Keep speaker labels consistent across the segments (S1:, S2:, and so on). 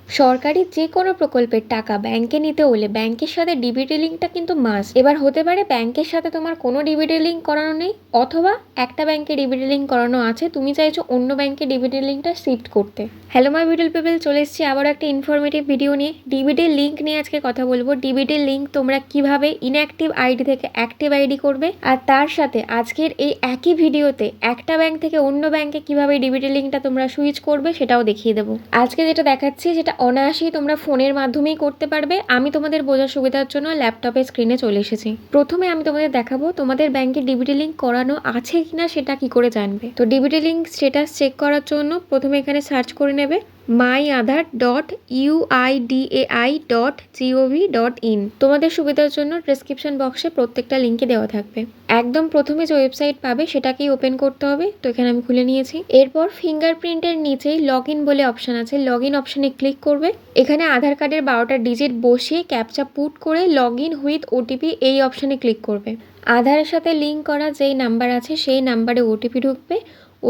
S1: সরকারি যে কোনো প্রকল্পের টাকা ব্যাংকে নিতে হলে ব্যাংকের সাথে ডিবিটি লিঙ্কটা কিন্তু মাস্ট। এবার হতে পারে ব্যাংকের সাথে তোমার কোনো ডিবিটি লিঙ্ক করানো নেই, অথবা একটা ব্যাংকে ডিবিটি লিঙ্ক করানো আছে, তুমি চাইছো অন্য ব্যাংকে ডিবিটি লিঙ্কটা শিফট করতে। হ্যালো মাই বিউটিফুল পিপল, চলে এসেছি আবার একটা ইনফরমেটিভ ভিডিও নিয়ে। ডিবিটির লিঙ্ক নিয়ে আজকে কথা বলবো। ডিবিটির লিঙ্ক তোমরা কিভাবে ইনঅ্যাক্টিভ আইডি থেকে অ্যাক্টিভ আইডি করবে, আর তার সাথে আজকের এই একই ভিডিওতে একটা ব্যাংক থেকে অন্য ব্যাংকে কিভাবে ডিবিটি লিঙ্কটা তোমরা সুইচ করবে সেটাও দেখিয়ে দেবো। আজকে যেটা দেখাচ্ছি সেটা অনায়াসেই তোমরা ফোনের মাধ্যমেই করতে পারবে। আমি তোমাদের বোঝার সুবিধার জন্য ল্যাপটপের স্ক্রিনে চলে এসেছি। প্রথমে আমি তোমাদের দেখাবো তোমাদের ব্যাংকে ডিবিটি লিঙ্ক করানো আছে কিনা সেটা কি করে জানবে। তো ডিবিটি লিঙ্ক স্ট্যাটাস চেক করার জন্য প্রথমে এখানে সার্চ করে নেবে myaadhar.uidai.gov.in। তোমাদের সুবিধার জন্য ডেসক্রিপশন বক্সে প্রত্যেকটা লিঙ্কে দেওয়া থাকবে। একদম প্রথমে যে ওয়েবসাইট পাবে সেটাকেই ওপেন করতে হবে। তো এখানে আমি খুলে নিয়েছি। এরপর ফিঙ্গারপ্রিন্টের নিচেই লগ ইন বলে অপশান আছে, লগ ইন অপশানে ক্লিক করবে। এখানে আধার কার্ডের 12টা ডিজিট বসিয়ে ক্যাপচা পুট করে লগ ইন উইথ ওটিপি এই অপশানে ক্লিক করবে। আধারের সাথে লিঙ্ক করা যেই নাম্বার আছে সেই নাম্বারে ওটিপি ঢুকবে।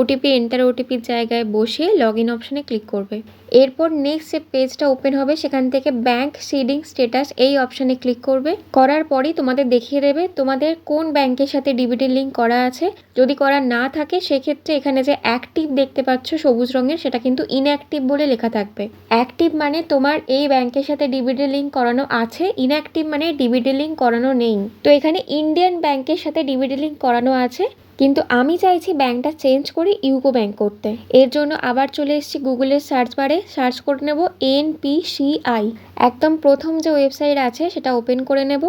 S1: ওটিপি এন্টার ওটিপির জায়গায় বসিয়ে লগ ইন অপশানে ক্লিক করবে। এরপর নেক্সট যে পেজটা ওপেন হবে সেখান থেকে ব্যাংক সিডিং স্ট্যাটাস এই অপশানে ক্লিক করবে। করার পরই তোমাদের দেখিয়ে দেবে তোমাদের কোন ব্যাংকের সাথে ডিবিটি লিঙ্ক করা আছে। যদি করা না থাকে সেক্ষেত্রে এখানে যে অ্যাক্টিভ দেখতে পাচ্ছ সবুজ রঙের, সেটা কিন্তু ইনঅ্যাক্টিভ বলে লেখা থাকবে। অ্যাক্টিভ মানে তোমার এই ব্যাংকের সাথে ডিবিটি লিঙ্ক করানো আছে, ইনঅ্যাক্টিভ মানে ডিবিটি লিঙ্ক করানো নেই। তো এখানে ইন্ডিয়ান ব্যাংকের সাথে ডিবিটি লিঙ্ক করানো আছে, কিন্তু আমি চাইছি ব্যাংকটা চেঞ্জ করে ইউকো ব্যাংক করতে। এর জন্য আবার চলে এসেছি গুগলের সার্চ বারে, সার্চ করে নেব NPCI। একদম প্রথম যে ওয়েবসাইট আছে সেটা ওপেন করে নেব।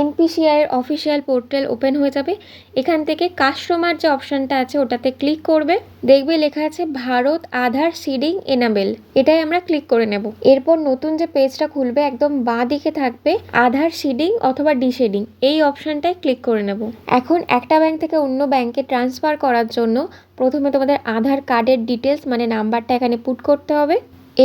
S1: NPCI এর অফিসিয়াল পোর্টাল ওপেন হয়ে যাবে। এখান থেকে কাস্টমার যে অপশানটা আছে ওটাতে ক্লিক করবে। দেখবে লেখা আছে ভারত আধার সিডিং এনাবেল, এটাই আমরা ক্লিক করে নেব। এরপর নতুন যে পেজটা খুলবে একদম বাঁ দিকে থাকবে আধার সিডিং অথবা ডিশেডিং, এই অপশানটায় ক্লিক করে নেব। এখন একটা ব্যাংক থেকে অন্য ব্যাংকে ট্রান্সফার করার জন্য প্রথমে তোমাদের আধার কার্ডের ডিটেলস মানে নাম্বারটা এখানে পুট করতে হবে।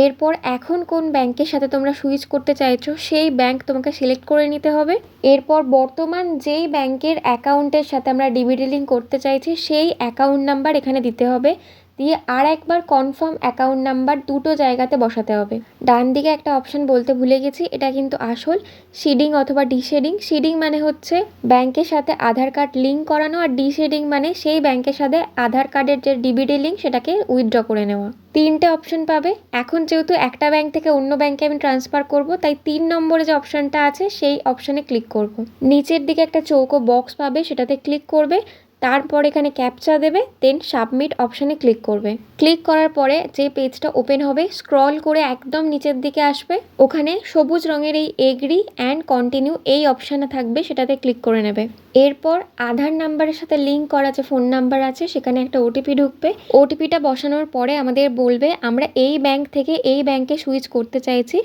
S1: এরপর এখন কোন ব্যাংকের সাথে তোমরা সুইচ করতে চাইছো সেই ব্যাংক তোমাকে সিলেক্ট করে নিতে হবে। এরপর বর্তমান যেই ব্যাংকের অ্যাকাউন্টের সাথে আমরা ডিবিটি লিঙ্ক করতে চাইছি সেই অ্যাকাউন্ট নাম্বার এখানে দিতে হবে, দিয়ে আর একবার কনফার্ম অ্যাকাউন্ট নাম্বার দুটো জায়গাতে বসাতে হবে। ডান দিকে একটা অপশান বলতে ভুলে গেছি, এটা কিন্তু আসল সিডিং অথবা ডিশেডিং। সিডিং মানে হচ্ছে ব্যাংকের সাথে আধার কার্ড লিঙ্ক করানো, আর ডিশেডিং মানে সেই ব্যাংকের সাথে আধার কার্ডের যে ডিবিটি লিঙ্ক সেটাকে উইথড্র করে নেওয়া। তিনটে অপশন পাবে। এখন যেহেতু একটা ব্যাংক থেকে অন্য ব্যাংকে আমি ট্রান্সফার করব, তাই 3 নম্বরে যে অপশানটা আছে সেই অপশানে ক্লিক করব। নিচের দিকে একটা চৌকো বক্স পাবে, সেটাতে ক্লিক করবে। তারপর এখানে ক্যাপচা দেবে, দেন সাবমিট অপশানে ক্লিক করবে। ক্লিক করার পরে যে পেজটা ওপেন হবে স্ক্রল করে একদম নিচের দিকে আসবে, ওখানে সবুজ রঙের এই এগ্রি অ্যান্ড কন্টিনিউ এই অপশানে থাকবে, সেটাতে ক্লিক করে নেবে। এরপর আধার নাম্বারের সাথে লিঙ্ক করা যে ফোন নাম্বার আছে সেখানে একটা ওটিপি ঢুকবে। ওটিপিটা বসানোর পরে আমাদের বলবে আমরা এই ব্যাংক থেকে এই ব্যাংকে সুইচ করতে চাইছি,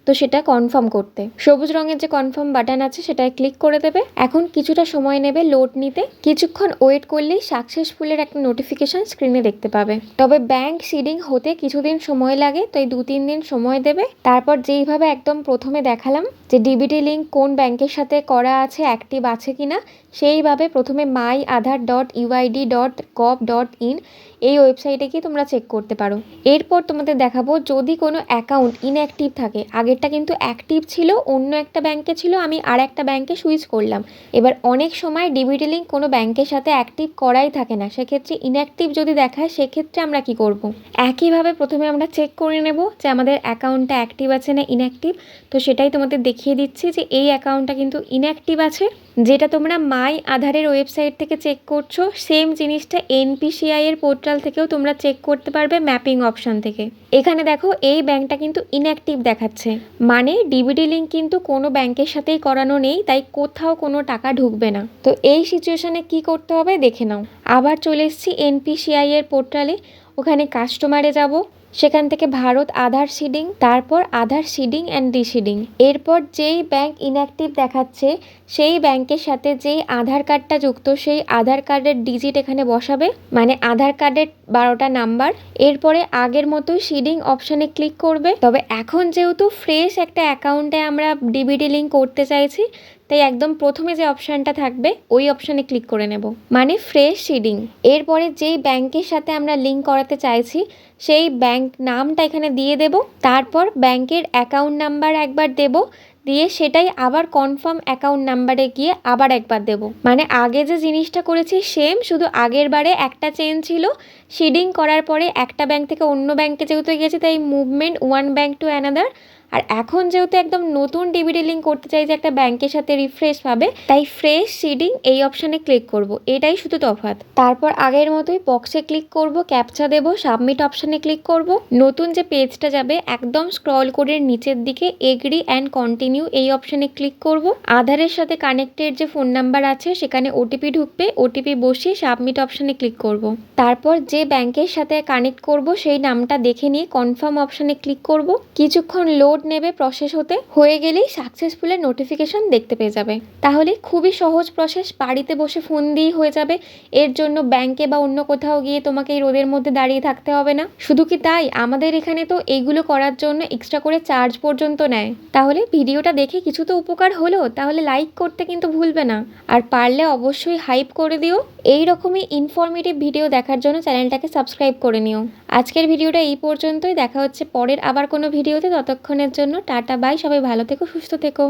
S1: তো সেটা কনফার্ম করতে সবুজ রঙের যে কনফার্ম বাটন আছে সেটায় ক্লিক করে দেবে। এখন কিছুটা সময় নেবে লোড নিতে, কিছুক্ষণ ওয়েট করলেই সাকসেসফুলের একটা নোটিফিকেশন স্ক্রিনে দেখতে পাবে। তবে ব্যাংক সিডিং হতে কিছুদিন সময় লাগে, তাই 2-3 দিন সময় দেবে। তারপর যেইভাবে একদম প্রথমে দেখালাম যে ডিবিটি লিঙ্ক কোন ব্যাংকের সাথে করা আছে, অ্যাক্টিভ আছে কিনা, সেইভাবে প্রথমে myaadhar.uid.gov.in এই ওয়েবসাইটে গিয়ে তোমরা চেক করতে পারো। এরপর তোমাদের দেখাবো যদি কোনো অ্যাকাউন্ট ইনঅ্যাক্টিভ থাকে, আগেরটা কিন্তু অ্যাক্টিভ ছিল, অন্য একটা ব্যাংকে ছিল, আমি আর একটা ব্যাংকে সুইচ করলাম। এবার অনেক সময় ডিবিটি লিঙ্ক কোনো ব্যাংকের সাথে অ্যাক্টিভ করাই থাকে না, সেক্ষেত্রে ইনঅ্যাক্টিভ যদি দেখায় সেক্ষেত্রে আমরা কি করব। একইভাবে প্রথমে আমরা চেক করে নেব যে আমাদের অ্যাকাউন্টটা অ্যাক্টিভ আছে না ইনঅ্যাক্টিভ। তো সেটাই তোমাদের দেখিয়ে দিচ্ছি যে এই অ্যাকাউন্টটা কিন্তু ইনঅ্যাক্টিভ আছে। যেটা তোমরা মাই আধারের ওয়েবসাইট থেকে চেক করছো সেম জিনিসটা NPCI এর পোর্টাল থেকেও তোমরা চেক করতে পারবে ম্যাপিং অপশান থেকে। এখানে দেখো এই ব্যাংকটা কিন্তু ইনঅ্যাক্টিভ দেখাচ্ছে, মানে ডিবিটি লিঙ্ক কিন্তু কোনো ব্যাংকের সাথেই করানো নেই, তাই কোথাও কোনো টাকা ঢুকবে না। তো এই সিচুয়েশনে কি করতে হবে দেখে নাও। আবার চলে এসেছি NPCI এর পোর্টালে, ওখানে কাস্টমারে যাব, সেখান থেকে ভারত আধার সিডিং, তারপর আধার সিডিং অ্যান্ড ডিসিডিং। এরপর যেই ব্যাংক ইনঅ্যাক্টিভ দেখাচ্ছে সেই ব্যাংকের সাথে যেই আধার কার্ডটা যুক্ত সেই আধার কার্ডের ডিজিট এখানে বসাবে, মানে আধার কার্ডের 12টা নাম্বার। এরপরে আগের মতোই সিডিং অপশানে ক্লিক করবে। তবে এখন যেহেতু ফ্রেশ একটা অ্যাকাউন্টে আমরা ডিবিটি লিঙ্ক করতে চাইছি, তাই একদম প্রথমে যে অপশানটা থাকবে ওই অপশানে ক্লিক করে নেব, মানে ফ্রেশ সিডিং। এরপরে যেই ব্যাংকের সাথে আমরা লিঙ্ক করাতে চাইছি সেই ব্যাংক নামটা এখানে দিয়ে দেব, তারপর ব্যাংকের অ্যাকাউন্ট নাম্বার একবার দেব, দিয়ে সেটাই আবার কনফার্ম অ্যাকাউন্ট নাম্বারে গিয়ে আবার একবার দেব। মানে আগে যে জিনিসটা করেছি সেম, শুধু আগের বারে একটা চেঞ্জ ছিল, সিডিং করার পরে একটা ব্যাংক থেকে অন্য ব্যাংকে যেহেতু গেছে তাই movement one bank to another. আর এখন যেহেতু একদম নতুন ডিবিটি লিঙ্ক করতে চাই যে একটা ব্যাংকের সাথে রিফ্রেশ পাবে, তাই ফ্রেশ সিডিং এই অপশানে ক্লিক করব, এটাই শুধু তফাৎ। তারপর আগের মতোই বক্সে ক্লিক করব, ক্যাপচা দেব, সাবমিট অপশানে ক্লিক করব। নতুন যে পেজটা যাবে একদম স্ক্রল করে নিচের দিকে এগ্রি অ্যান্ড কন্টিনিউ এই অপশানে ক্লিক করব। আধারের সাথে কানেক্টেড যে ফোন নাম্বার আছে সেখানে ওটিপি ঢুকবে, ওটিপি বসিয়ে সাবমিট অপশানে ক্লিক করব। তারপর যে ব্যাংকের সাথে কানেক্ট করব সেই নামটা দেখে নিয়ে কনফার্ম অপশানে ক্লিক করব। কিছুক্ষণ লোড নেবে প্রসেস হতে, হয়ে গেলেই সাকসেসফুলের নোটিফিকেশন দেখতে পেয়ে যাবে। তাহলে খুবই সহজ প্রসেস, বাড়িতে বসে ফোন দিয়েই হয়ে যাবে। এর জন্য ব্যাংকে বা অন্য কোথাও গিয়ে তোমাকে এই রোদের মধ্যে দাঁড়িয়ে থাকতে হবে না। শুধু কি তাই, আমাদের এখানে তো এইগুলো করার জন্য এক্সট্রা করে চার্জ পর্যন্ত নেয়। তাহলে ভিডিওটা দেখে কিছু তো উপকার হলো, তাহলে লাইক করতে কিন্তু ভুলবে না, আর পারলে অবশ্যই হাইপ করে দিও। এই রকমই ইনফরমেটিভ ভিডিও দেখার জন্য চ্যানেলটাকে সাবস্ক্রাইব করে নিও। আজকের ভিডিওটা এই পর্যন্তই, দেখা হচ্ছে পরের আবার কোনো ভিডিওতে। ততক্ষণের জন্য টাটা বাই, সবাই ভালো থেকো, সুস্থ থেকো।